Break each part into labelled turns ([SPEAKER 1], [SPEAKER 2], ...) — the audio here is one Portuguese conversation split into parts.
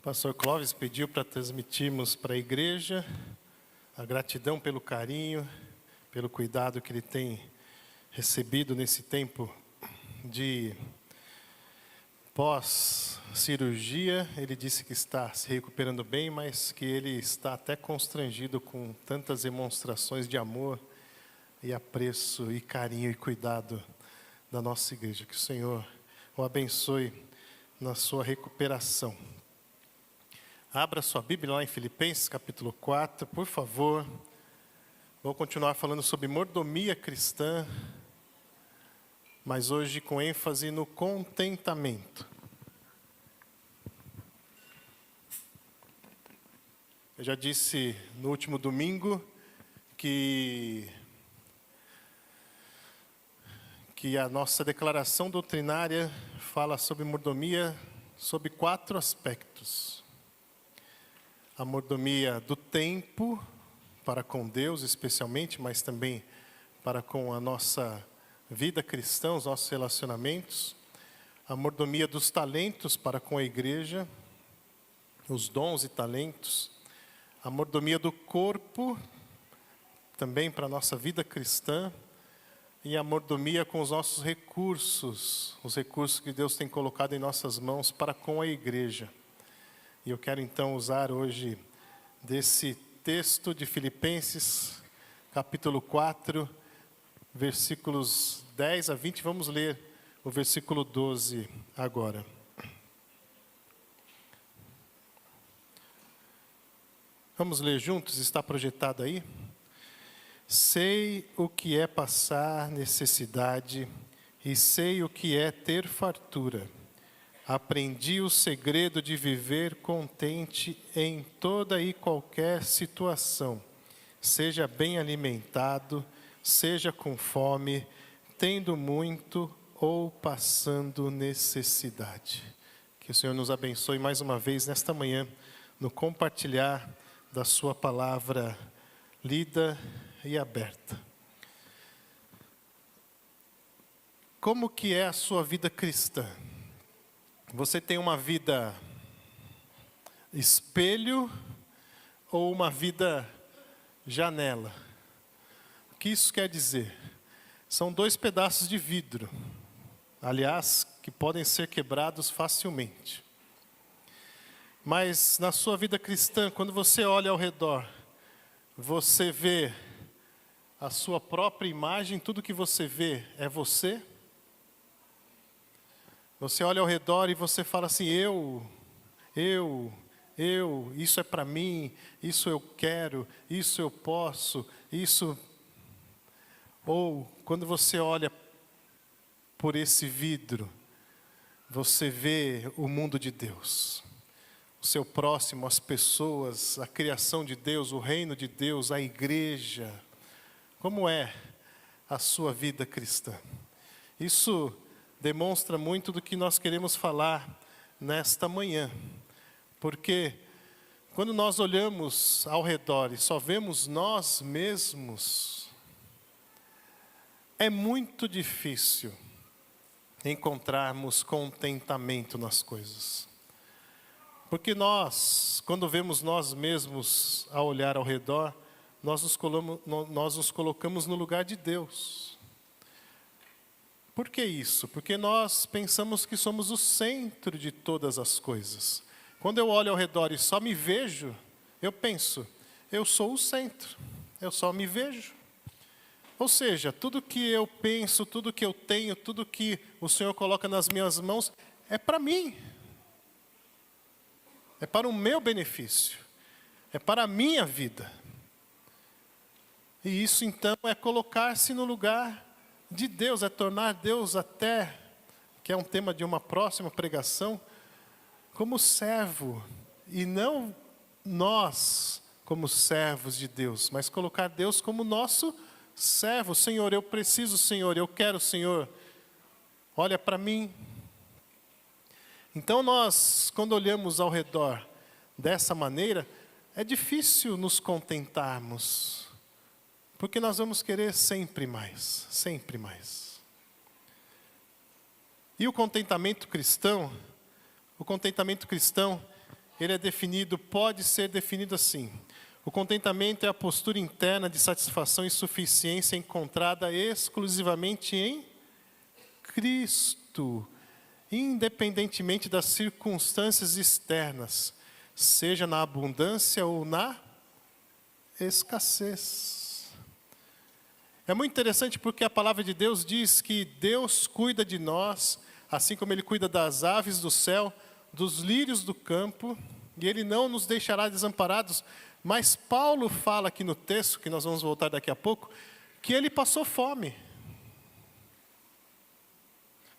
[SPEAKER 1] Pastor Clóvis pediu para transmitirmos para a igreja a gratidão pelo carinho, pelo cuidado que ele tem recebido nesse tempo de pós-cirurgia. Ele disse que está se recuperando bem, mas que ele está até constrangido com tantas demonstrações de amor e apreço e carinho e cuidado da nossa igreja. Que o Senhor o abençoe na sua recuperação. Abra sua Bíblia lá em Filipenses, capítulo 4, por favor. Vou continuar falando sobre mordomia cristã, mas hoje com ênfase no contentamento. Eu já disse no último domingo que a nossa declaração doutrinária fala sobre mordomia sob 4 aspectos. A mordomia do tempo para com Deus especialmente, mas também para com a nossa vida cristã, os nossos relacionamentos. A mordomia dos talentos para com a igreja, os dons e talentos. A mordomia do corpo, também para a nossa vida cristã. E a mordomia com os nossos recursos, os recursos que Deus tem colocado em nossas mãos para com a igreja. E eu quero então usar hoje desse texto de Filipenses, capítulo 4, versículos 10 a 20. Vamos ler o versículo 12 agora. Vamos ler juntos, está projetado aí? Sei o que é passar necessidade e sei o que é ter fartura. Aprendi o segredo de viver contente em toda e qualquer situação, seja bem alimentado, seja com fome, tendo muito ou passando necessidade. Que o Senhor nos abençoe mais uma vez nesta manhã, no compartilhar da sua palavra lida e aberta. Como que é a sua vida cristã? Você tem uma vida espelho ou uma vida janela? O que isso quer dizer? São 2 pedaços de vidro, aliás, que podem ser quebrados facilmente. Mas na sua vida cristã, quando você olha ao redor, você vê a sua própria imagem, tudo que você vê é você? Você olha ao redor e você fala assim, eu, isso é para mim, isso eu quero, isso eu posso, isso... Ou, quando você olha por esse vidro, você vê o mundo de Deus. O seu próximo, as pessoas, a criação de Deus, o reino de Deus, a igreja. Como é a sua vida cristã? Isso demonstra muito do que nós queremos falar nesta manhã. Porque quando nós olhamos ao redor e só vemos nós mesmos, é muito difícil encontrarmos contentamento nas coisas. Porque nós, quando vemos nós mesmos a olhar ao redor, nós nos colocamos no lugar de Deus. Por que isso? Porque nós pensamos que somos o centro de todas as coisas. Quando eu olho ao redor e só me vejo, eu penso, eu sou o centro, eu só me vejo. Ou seja, tudo que eu penso, tudo que eu tenho, tudo que o Senhor coloca nas minhas mãos, é para mim. É para o meu benefício, é para a minha vida. E isso então é colocar-se no lugar de Deus, é tornar Deus até, que é um tema de uma próxima pregação, como servo, e não nós como servos de Deus, mas colocar Deus como nosso servo. Senhor, eu preciso, Senhor, eu quero, Senhor, olha para mim. Então nós, quando olhamos ao redor dessa maneira, é difícil nos contentarmos, porque nós vamos querer sempre mais, sempre mais. E o contentamento cristão ele é definido, pode ser definido assim: o contentamento é a postura interna de satisfação e suficiência encontrada exclusivamente em Cristo, independentemente das circunstâncias externas, seja na abundância ou na escassez. É muito interessante porque a palavra de Deus diz que Deus cuida de nós, assim como Ele cuida das aves do céu, dos lírios do campo, e Ele não nos deixará desamparados. Mas Paulo fala aqui no texto, que nós vamos voltar daqui a pouco, que ele passou fome.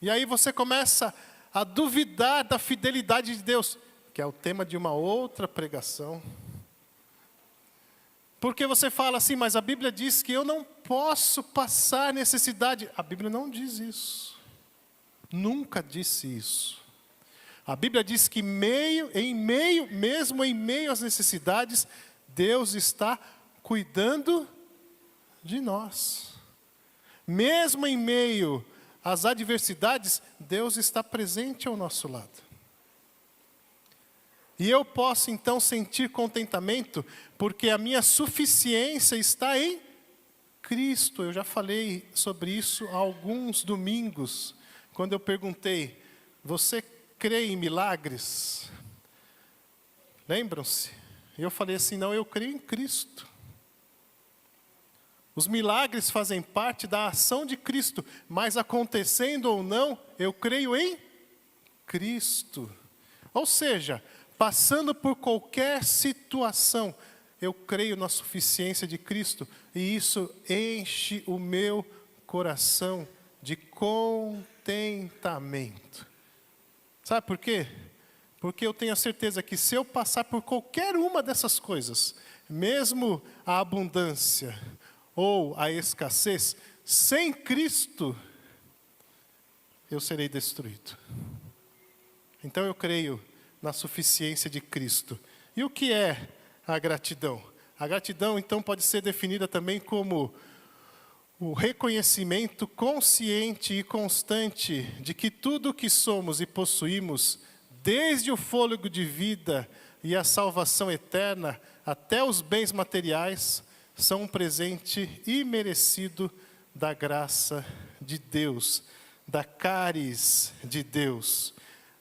[SPEAKER 1] E aí você começa a duvidar da fidelidade de Deus, que é o tema de uma outra pregação. Porque você fala assim, mas a Bíblia diz que eu não posso passar necessidade. A Bíblia não diz isso. Nunca disse isso. A Bíblia diz que mesmo em meio às necessidades, Deus está cuidando de nós. Mesmo em meio às adversidades, Deus está presente ao nosso lado. E eu posso então sentir contentamento, porque a minha suficiência está em Cristo. Eu já falei sobre isso há alguns domingos, quando eu perguntei, você crê em milagres? Lembram-se? E eu falei assim, não, eu creio em Cristo. Os milagres fazem parte da ação de Cristo, mas acontecendo ou não, eu creio em Cristo. Ou seja, passando por qualquer situação, eu creio na suficiência de Cristo, e isso enche o meu coração de contentamento. Sabe por quê? Porque eu tenho a certeza que se eu passar por qualquer uma dessas coisas, mesmo a abundância ou a escassez, sem Cristo, eu serei destruído. Então eu creio na suficiência de Cristo. E o que é a gratidão? A gratidão, então, pode ser definida também como o reconhecimento consciente e constante de que tudo o que somos e possuímos, desde o fôlego de vida e a salvação eterna, até os bens materiais, são um presente imerecido da graça de Deus, da caris de Deus.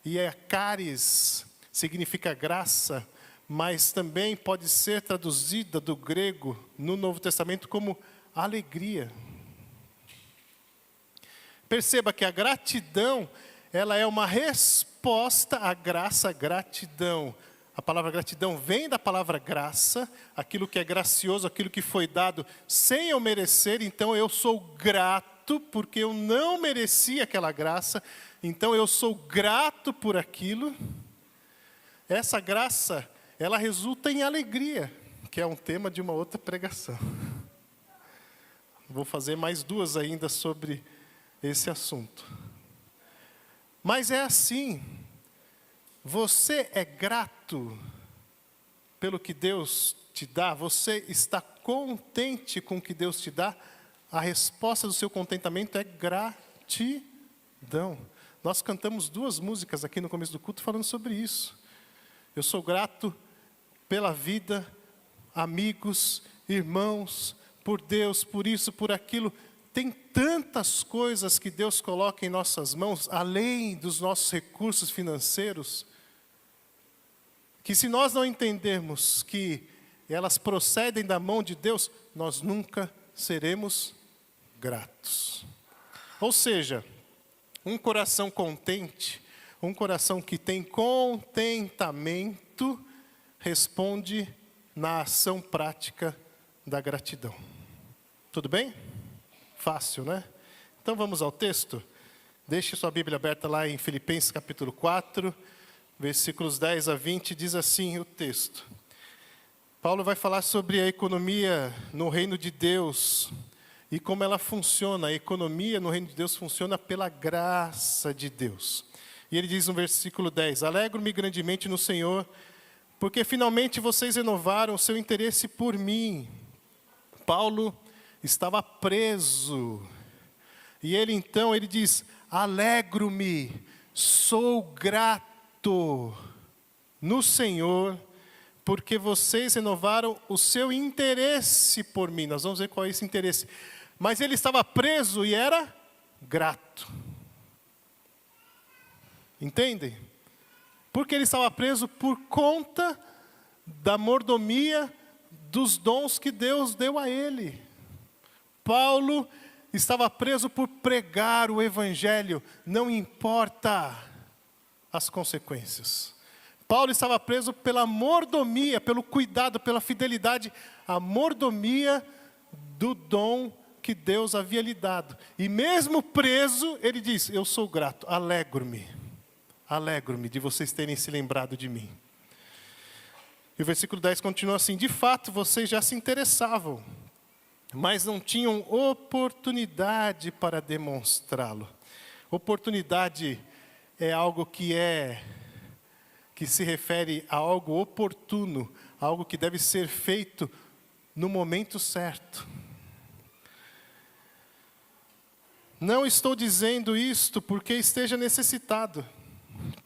[SPEAKER 1] E caris significa graça, mas também pode ser traduzida do grego no Novo Testamento como alegria. Perceba que a gratidão, ela é uma resposta à graça, gratidão. A palavra gratidão vem da palavra graça, aquilo que é gracioso, aquilo que foi dado sem eu merecer. Então eu sou grato porque eu não mereci aquela graça. Então eu sou grato por aquilo. Essa graça, ela resulta em alegria, que é um tema de uma outra pregação. Vou fazer mais duas ainda sobre esse assunto. Mas é assim, você é grato pelo que Deus te dá? Você está contente com o que Deus te dá? A resposta do seu contentamento é gratidão. Nós cantamos duas músicas aqui no começo do culto falando sobre isso. Eu sou grato pela vida, amigos, irmãos, por Deus, por isso, por aquilo. Tem tantas coisas que Deus coloca em nossas mãos, além dos nossos recursos financeiros, que se nós não entendermos que elas procedem da mão de Deus, nós nunca seremos gratos. Ou seja, um coração contente, um coração que tem contentamento, responde na ação prática da gratidão. Tudo bem? Fácil, né? Então vamos ao texto. Deixe sua Bíblia aberta lá em Filipenses capítulo 4, versículos 10 a 20, diz assim o texto. Paulo vai falar sobre a economia no reino de Deus e como ela funciona. A economia no reino de Deus funciona pela graça de Deus. E ele diz no versículo 10, alegro-me grandemente no Senhor, porque finalmente vocês renovaram o seu interesse por mim. Paulo estava preso. E ele então, ele diz, alegro-me, sou grato no Senhor, porque vocês renovaram o seu interesse por mim. Nós vamos ver qual é esse interesse. Mas ele estava preso e era grato. Entendem? Porque ele estava preso por conta da mordomia dos dons que Deus deu a ele. Paulo estava preso por pregar o evangelho, não importa as consequências. Paulo estava preso pela mordomia, pelo cuidado, pela fidelidade, a mordomia do dom que Deus havia lhe dado. E mesmo preso, ele diz, eu sou grato, alegro-me de vocês terem se lembrado de mim. E o versículo 10 continua assim, de fato vocês já se interessavam, mas não tinham oportunidade para demonstrá-lo. Oportunidade é algo que se refere a algo oportuno, algo que deve ser feito no momento certo. Não estou dizendo isto porque esteja necessitado,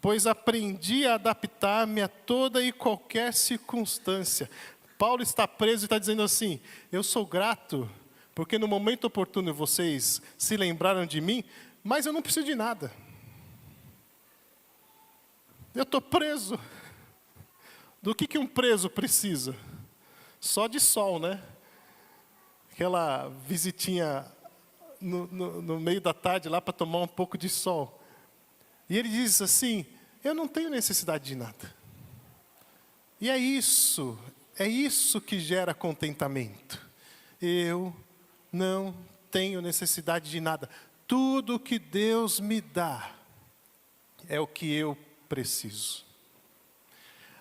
[SPEAKER 1] pois aprendi a adaptar-me a toda e qualquer circunstância. Paulo está preso e está dizendo assim, eu sou grato, porque no momento oportuno vocês se lembraram de mim, mas eu não preciso de nada. Eu estou preso. Do que um preso precisa? Só de sol, né? Aquela visitinha no meio da tarde lá para tomar um pouco de sol. E ele diz assim, eu não tenho necessidade de nada. E é isso que gera contentamento. Eu não tenho necessidade de nada. Tudo que Deus me dá é o que eu preciso.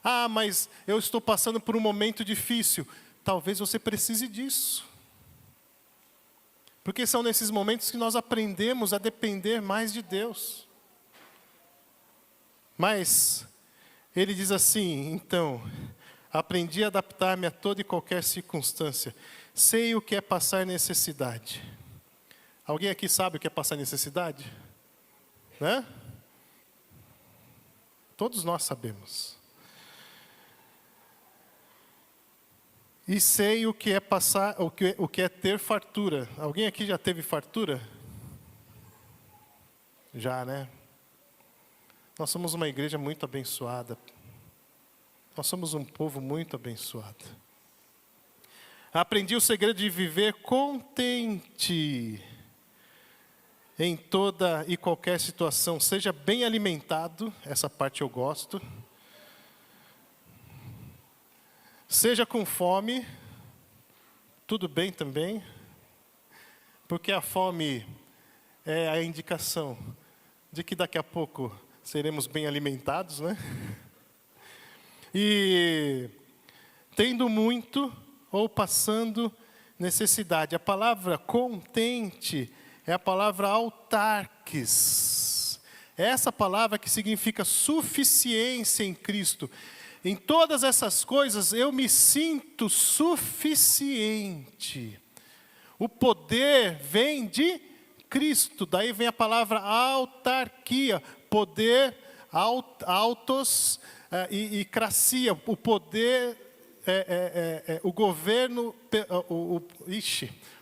[SPEAKER 1] Ah, mas eu estou passando por um momento difícil. Talvez você precise disso. Porque são nesses momentos que nós aprendemos a depender mais de Deus. Mas ele diz assim, então, aprendi a adaptar-me a toda e qualquer circunstância. Sei o que é passar necessidade. Alguém aqui sabe o que é passar necessidade? Né? Todos nós sabemos. E sei o que é passar, o que é ter fartura. Alguém aqui já teve fartura? Já, né? Nós somos uma igreja muito abençoada. Nós somos um povo muito abençoado. Aprendi o segredo de viver contente em toda e qualquer situação. Seja bem alimentado, essa parte eu gosto. Seja com fome, tudo bem também. Porque a fome é a indicação de que daqui a pouco seremos bem alimentados, né? E tendo muito ou passando necessidade. A palavra contente é a palavra autarques. É essa palavra que significa suficiência em Cristo. Em todas essas coisas eu me sinto suficiente. O poder vem de Cristo. Daí vem a palavra autarquia. Poder, autos e cracia. O poder, o governo,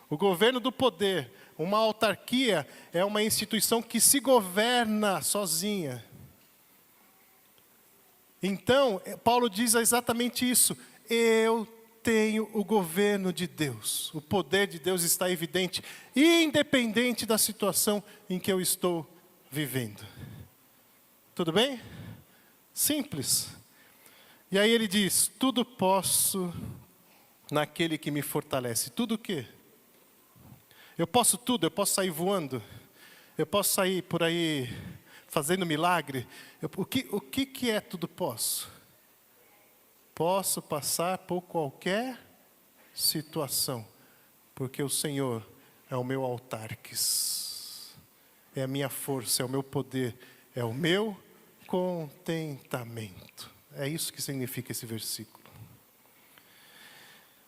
[SPEAKER 1] o governo do poder. Uma autarquia é uma instituição que se governa sozinha. Então, Paulo diz exatamente isso. Eu tenho o governo de Deus. O poder de Deus está evidente, independente da situação em que eu estou vivendo. Tudo bem? Simples. E aí ele diz, tudo posso naquele que me fortalece. Tudo o quê? Eu posso tudo, eu posso sair voando, eu posso sair por aí fazendo milagre. O que é tudo posso? Posso passar por qualquer situação, porque o Senhor é o meu autarques, é a minha força, é o meu poder, é o meu contentamento. É isso que significa esse versículo.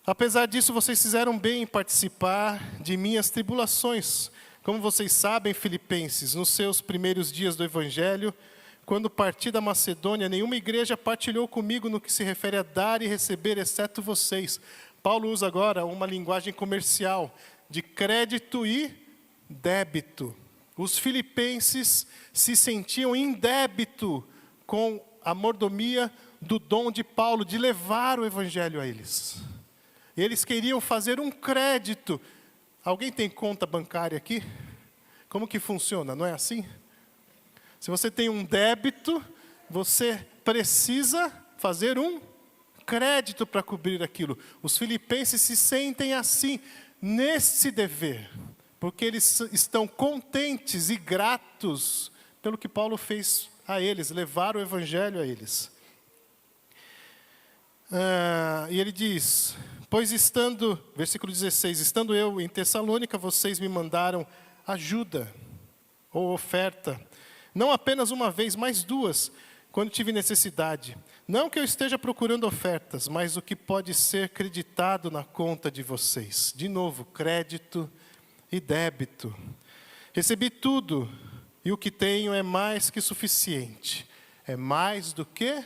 [SPEAKER 1] Apesar disso, vocês fizeram bem em participar de minhas tribulações. Como vocês sabem, Filipenses, nos seus primeiros dias do Evangelho, quando parti da Macedônia, nenhuma igreja partilhou comigo no que se refere a dar e receber, exceto vocês. Paulo usa agora uma linguagem comercial de crédito e débito. Os filipenses se sentiam em débito com a mordomia do dom de Paulo, de levar o evangelho a eles. Eles queriam fazer um crédito. Alguém tem conta bancária aqui? Como que funciona? Não é assim? Se você tem um débito, você precisa fazer um crédito para cobrir aquilo. Os filipenses se sentem assim, nesse dever, porque eles estão contentes e gratos pelo que Paulo fez a eles, levar o evangelho a eles. E ele diz, pois estando, versículo 16, estando eu em Tessalônica, vocês me mandaram ajuda ou oferta, não apenas uma vez, mas duas, quando tive necessidade. Não que eu esteja procurando ofertas, mas o que pode ser creditado na conta de vocês. De novo, crédito e débito. Recebi tudo, e o que tenho é mais que suficiente. É mais do que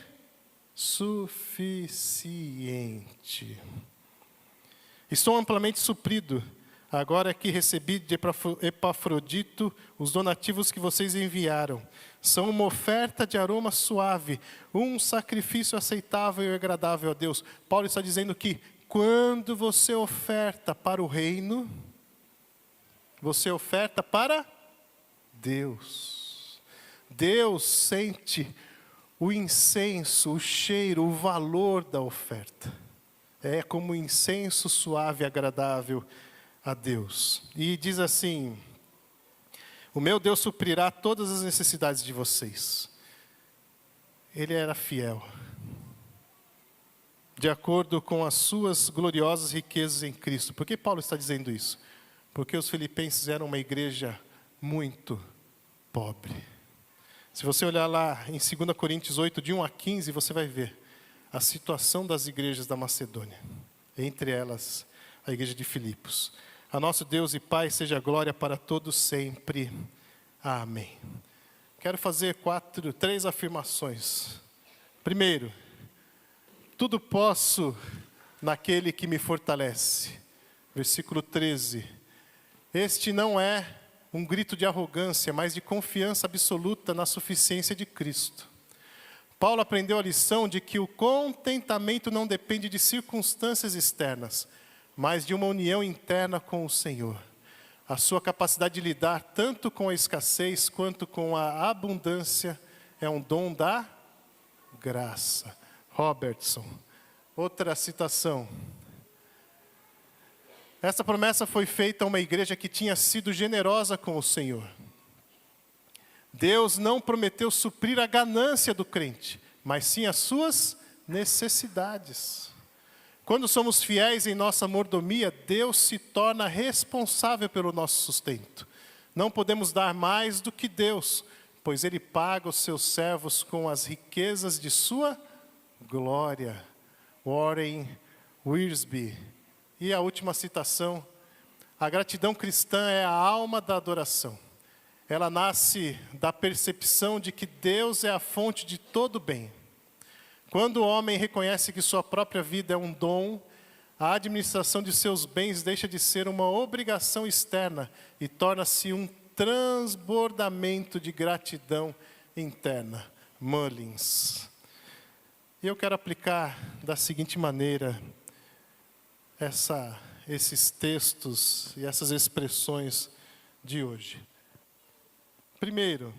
[SPEAKER 1] suficiente. Estou amplamente suprido, agora que recebi de Epafrodito os donativos que vocês enviaram. São uma oferta de aroma suave, um sacrifício aceitável e agradável a Deus. Paulo está dizendo que quando você oferta para o reino, você oferta para Deus. Deus sente o incenso, o cheiro, o valor da oferta. É como um incenso suave e agradável a Deus. E diz assim, o meu Deus suprirá todas as necessidades de vocês. Ele era fiel, de acordo com as suas gloriosas riquezas em Cristo. Por que Paulo está dizendo isso? Porque os filipenses eram uma igreja muito pobre. Se você olhar lá em 2 Coríntios 8, de 1 a 15, você vai ver a situação das igrejas da Macedônia. Entre elas, a igreja de Filipos. A nosso Deus e Pai seja glória para todos sempre. Amém. Quero fazer 3 afirmações. Primeiro, tudo posso naquele que me fortalece. Versículo 13. Este não é um grito de arrogância, mas de confiança absoluta na suficiência de Cristo. Paulo aprendeu a lição de que o contentamento não depende de circunstâncias externas, mas de uma união interna com o Senhor. A sua capacidade de lidar tanto com a escassez quanto com a abundância é um dom da graça. Robertson. Outra citação. Essa promessa foi feita a uma igreja que tinha sido generosa com o Senhor. Deus não prometeu suprir a ganância do crente, mas sim as suas necessidades. Quando somos fiéis em nossa mordomia, Deus se torna responsável pelo nosso sustento. Não podemos dar mais do que Deus, pois Ele paga os seus servos com as riquezas de sua glória. Warren Wiersbe. E a última citação, a gratidão cristã é a alma da adoração. Ela nasce da percepção de que Deus é a fonte de todo bem. Quando o homem reconhece que sua própria vida é um dom, a administração de seus bens deixa de ser uma obrigação externa e torna-se um transbordamento de gratidão interna. Mullins. E eu quero aplicar da seguinte maneira esses textos e essas expressões de hoje. Primeiro,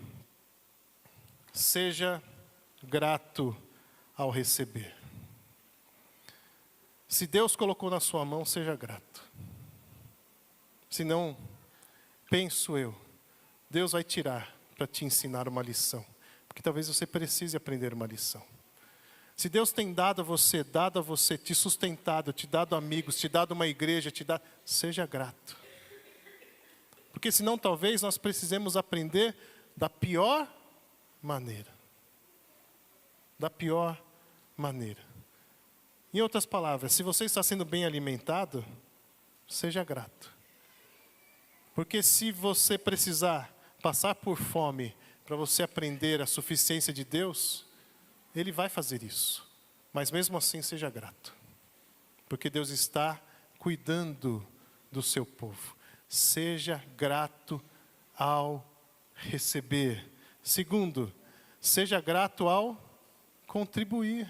[SPEAKER 1] seja grato ao receber. Se Deus colocou na sua mão, seja grato. Se não, penso eu, Deus vai tirar para te ensinar uma lição. Porque talvez você precise aprender uma lição. Se Deus tem dado a você, te sustentado, te dado amigos, te dado uma igreja, seja grato. Porque senão talvez nós precisemos aprender da pior maneira. Da pior maneira. Em outras palavras, se você está sendo bem alimentado, seja grato. Porque se você precisar passar por fome para você aprender a suficiência de Deus, Ele vai fazer isso. Mas mesmo assim, seja grato. Porque Deus está cuidando do seu povo. Seja grato ao receber. Segundo, seja grato ao contribuir.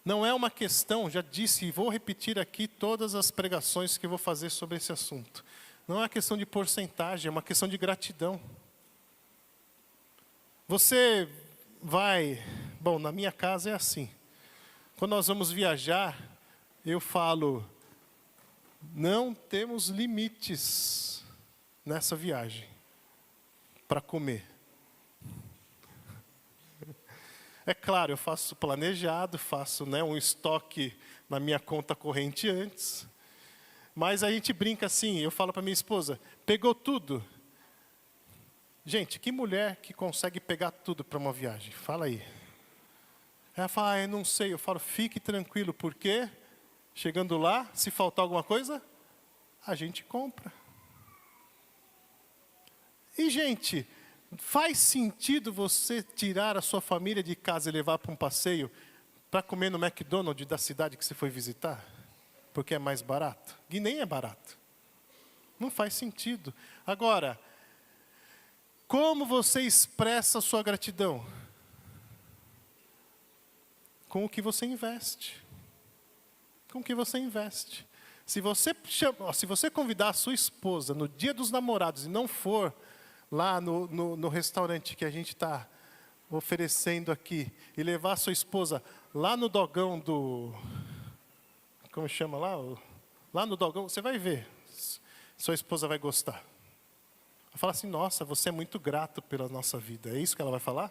[SPEAKER 1] Não é uma questão, já disse e vou repetir aqui todas as pregações que vou fazer sobre esse assunto. Não é uma questão de porcentagem, é uma questão de gratidão. Você vai... Bom, na minha casa é assim. Quando nós vamos viajar, eu falo, não temos limites nessa viagem para comer. É claro, eu faço planejado, faço um estoque na minha conta corrente antes. Mas a gente brinca assim, eu falo para minha esposa, pegou tudo? Gente, que mulher que consegue pegar tudo para uma viagem? Fala aí. Ela fala, eu não sei. Eu falo, fique tranquilo, porque chegando lá, se faltar alguma coisa, a gente compra. E, gente, faz sentido você tirar a sua família de casa e levar para um passeio para comer no McDonald's da cidade que você foi visitar? Porque é mais barato? E nem é barato. Não faz sentido. Agora, como você expressa a sua gratidão? Com o que você investe. Com o que você investe. Se você convidar a sua esposa no dia dos namorados e não for lá no restaurante que a gente está oferecendo aqui, e levar a sua esposa lá no dogão do... Como chama lá? Lá no dogão, você vai ver. Sua esposa vai gostar. Vai falar assim, nossa, você é muito grato pela nossa vida. É isso que ela vai falar?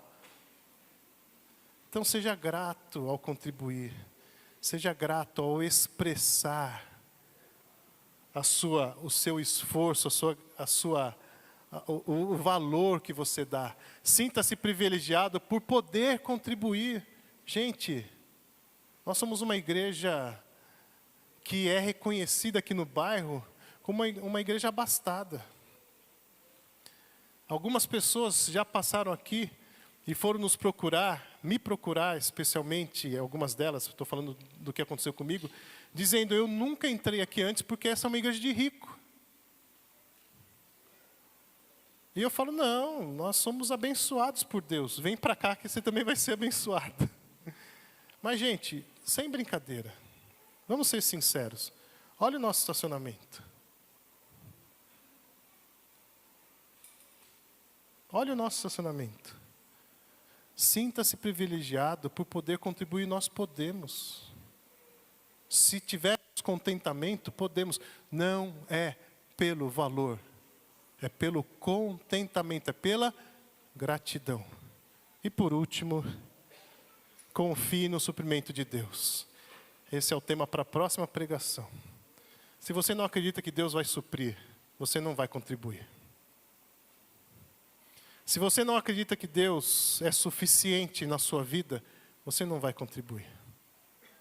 [SPEAKER 1] Então seja grato ao contribuir. Seja grato ao expressar o seu esforço, o valor que você dá. Sinta-se privilegiado por poder contribuir. Gente, nós somos uma igreja que é reconhecida aqui no bairro como uma igreja abastada. Algumas pessoas já passaram aqui e foram me procurar especialmente, algumas delas, estou falando do que aconteceu comigo, dizendo, eu nunca entrei aqui antes porque essa é uma igreja de rico. E eu falo, não, nós somos abençoados por Deus, vem para cá que você também vai ser abençoado. Mas, gente, sem brincadeira, vamos ser sinceros, olha o nosso estacionamento. Olha o nosso estacionamento. Sinta-se privilegiado por poder contribuir, nós podemos. Se tivermos contentamento, podemos. Não é pelo valor, é pelo contentamento, é pela gratidão. E por último, confie no suprimento de Deus. Esse é o tema para a próxima pregação. Se você não acredita que Deus vai suprir, você não vai contribuir. Se você não acredita que Deus é suficiente na sua vida, você não vai contribuir.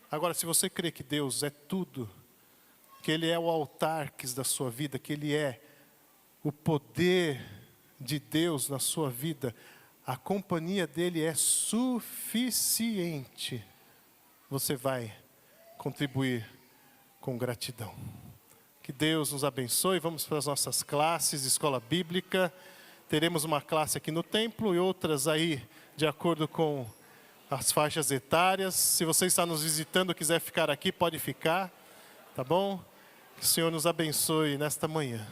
[SPEAKER 1] Agora, se você crê que Deus é tudo, que Ele é o autarques da sua vida, que Ele é o poder de Deus na sua vida, a companhia dEle é suficiente, você vai contribuir com gratidão. Que Deus nos abençoe. Vamos para as nossas classes de escola bíblica. Teremos uma classe aqui no templo e outras aí, de acordo com as faixas etárias. Se você está nos visitando, quiser ficar aqui, pode ficar, tá bom? Que o Senhor nos abençoe nesta manhã.